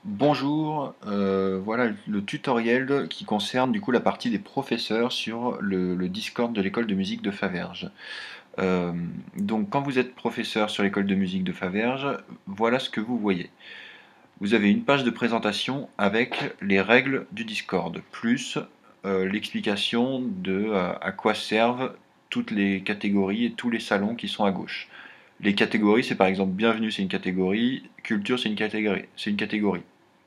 Bonjour, voilà le tutoriel qui concerne du coup la partie des professeurs sur le Discord de l'école de musique de Faverges. Euh, donc quand vous êtes professeur sur l'école de musique de Faverges, voilà ce que vous voyez. Vous avez une page de présentation avec les règles du Discord, plus l'explication de à quoi servent toutes les catégories et tous les salons qui sont à gauche. Les catégories, c'est par exemple bienvenue, c'est une catégorie, culture, c'est une catégorie,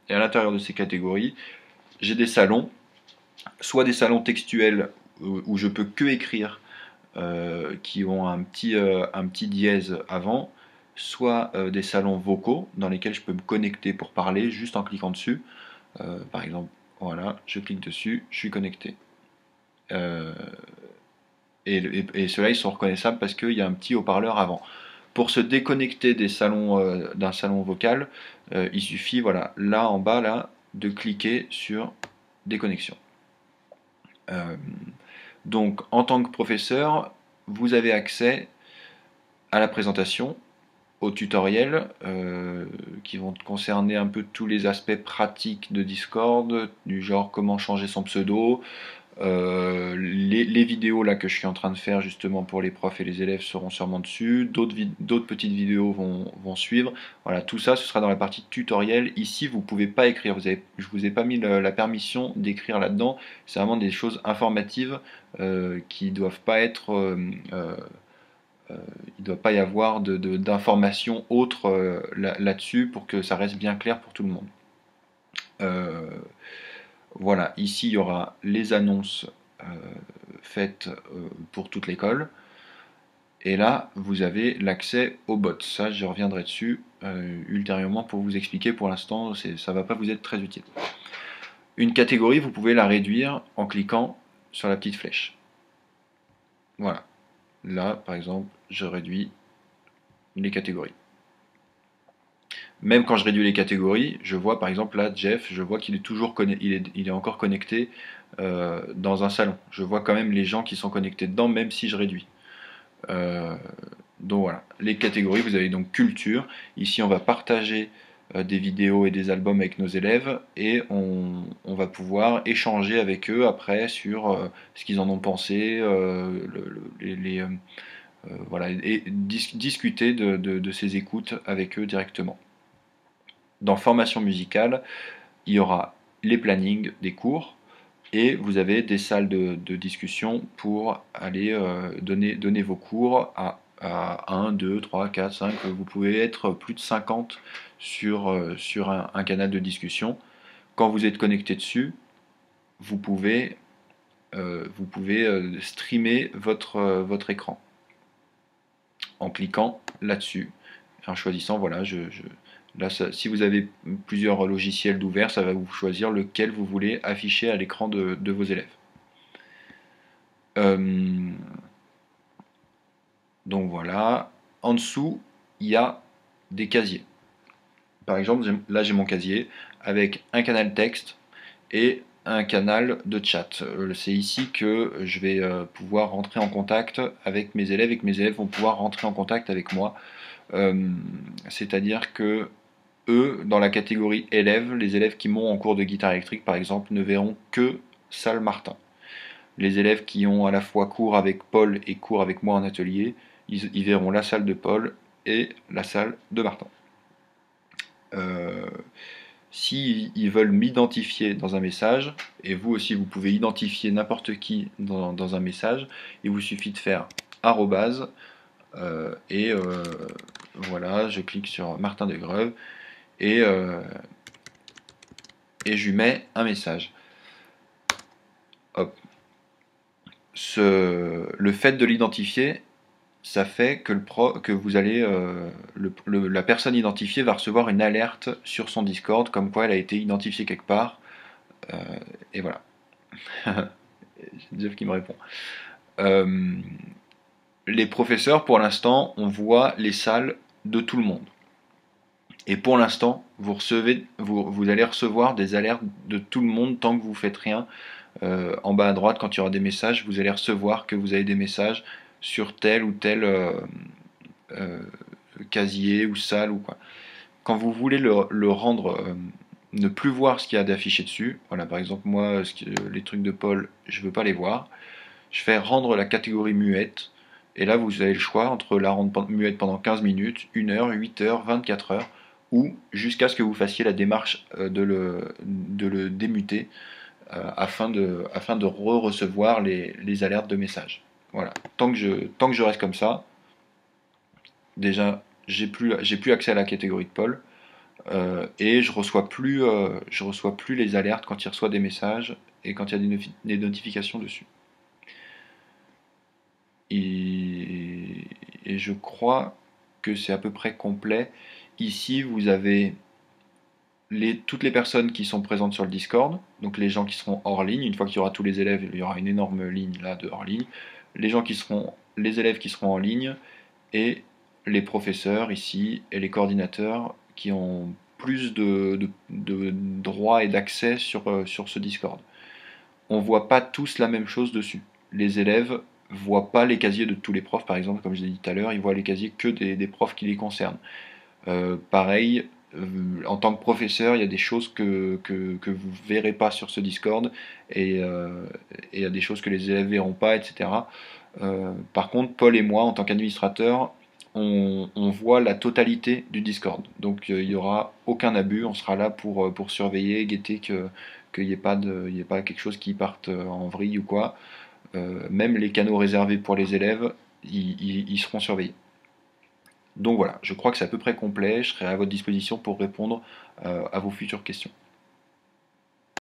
Et à l'intérieur de ces catégories, j'ai des salons, soit des salons textuels où je peux que écrire, qui ont un petit dièse avant, soit des salons vocaux dans lesquels je peux me connecter pour parler juste en cliquant dessus. Par exemple, voilà, je clique dessus, je suis connecté. Euh, et ceux-là, ils sont reconnaissables parce qu'il y a un petit haut-parleur avant. Pour se déconnecter des salons, d'un salon vocal, il suffit, voilà, là en bas, là, de cliquer sur déconnexion. Euh, donc, en tant que professeur, vous avez accès à la présentation, aux tutoriels qui vont concerner un peu tous les aspects pratiques de Discord, du genre comment changer son pseudo. Les vidéos là que je suis en train de faire justement pour les profs et les élèves seront sûrement dessus. D'autres petites vidéos vont suivre. Voilà, tout ça ce sera dans la partie tutoriel. Ici, vous pouvez pas écrire. Je vous ai pas mis la permission d'écrire là-dedans. C'est vraiment des choses informatives qui doivent pas être il ne doit pas y avoir d'informations autres là-dessus pour que ça reste bien clair pour tout le monde. Euh, voilà, ici il y aura les annonces euh, faites pour toute l'école. Et là, vous avez l'accès aux bots. Ça, je reviendrai dessus ultérieurement pour vous expliquer. Pour l'instant, ça ne va pas vous être très utile. Une catégorie, vous pouvez la réduire en cliquant sur la petite flèche. Voilà. Là, par exemple, je réduis les catégories. Même quand je réduis les catégories, je vois par exemple là Jeff, je vois qu'il est toujours il est encore connecté dans un salon. Je vois quand même les gens qui sont connectés dedans, même si je réduis. Euh, donc voilà, les catégories, vous avez donc culture. Ici, on va partager des vidéos et des albums avec nos élèves et on va pouvoir échanger avec eux après sur ce qu'ils en ont pensé, voilà, et discuter de ces écoutes avec eux directement. Dans formation musicale, il y aura les plannings des cours et vous avez des salles de discussion pour aller donner vos cours à 1, 2, 3, 4, 5. Vous pouvez être plus de 50 sur un canal de discussion. Quand vous êtes connecté dessus, vous pouvez streamer votre écran en cliquant là-dessus, en choisissant, voilà, là, si vous avez plusieurs logiciels d'ouvert, ça va vous choisir lequel vous voulez afficher à l'écran de vos élèves. Euh, donc voilà, en dessous, il y a des casiers. Par exemple, là j'ai mon casier avec un canal texte et un canal de chat. C'est ici que je vais pouvoir rentrer en contact avec mes élèves et que mes élèves vont pouvoir rentrer en contact avec moi. C'est-à-dire que eux, dans la catégorie élèves, les élèves qui m'ont en cours de guitare électrique par exemple ne verront que salle Martin. Les élèves qui ont à la fois cours avec Paul et cours avec moi en atelier, ils verront la salle de Paul et la salle de Martin. Euh, Si ils veulent m'identifier dans un message, et vous aussi vous pouvez identifier n'importe qui dans un message, il vous suffit de faire arrobase et voilà, je clique sur Martin de Greuve et, et je lui mets un message. Hop. Le fait de l'identifier, ça fait que vous allez, la personne identifiée va recevoir une alerte sur son Discord comme quoi elle a été identifiée quelque part. euh, et voilà. C'est Jeff qui me répond. Euh, les professeurs, pour l'instant, on voit les salles de tout le monde. Et pour l'instant, vous allez recevoir des alertes de tout le monde tant que vous faites rien. En bas à droite, quand il y aura des messages, vous allez recevoir que vous avez des messages sur tel ou tel euh, casier ou salle ou quoi. Quand vous voulez le rendre ne plus voir ce qu'il y a d'affiché dessus. Voilà, par exemple, moi, les trucs de Paul, je veux pas les voir. Je fais rendre la catégorie muette. Et là, vous avez le choix entre la rendre muette pendant 15 minutes, 1 heure, 8 heures, 24 heures, ou jusqu'à ce que vous fassiez la démarche de le démuter afin de re-recevoir les alertes de messages. Voilà. Tant que je reste comme ça, déjà, j'ai plus accès à la catégorie de Paul. Et je reçois plus les alertes quand il reçoit des messages et quand il y a des notifications dessus. Et, et je crois que c'est à peu près complet. Ici, vous avez toutes les personnes qui sont présentes sur le Discord, donc les gens qui seront hors ligne. Une fois qu'il y aura tous les élèves, il y aura une énorme ligne là de hors ligne. Les élèves qui seront en ligne et les professeurs ici et les coordinateurs qui ont plus de droits et d'accès sur ce Discord. On voit pas tous la même chose dessus. Les élèves voient pas les casiers de tous les profs, par exemple, comme je l'ai dit tout à l'heure, ils voient les casiers que des profs qui les concernent. Pareil, en tant que professeur, il y a des choses que vous verrez pas sur ce Discord et il y a des choses que les élèves verront pas, etc. Par contre, Paul et moi, en tant qu'administrateur, on voit la totalité du Discord. Donc il n'y aura aucun abus, on sera là pour surveiller, guetter qu'il n'y ait il y ait pas quelque chose qui parte en vrille ou quoi. Même les canaux réservés pour les élèves, ils seront surveillés. Donc voilà, je crois que c'est à peu près complet, je serai à votre disposition pour répondre à vos futures questions.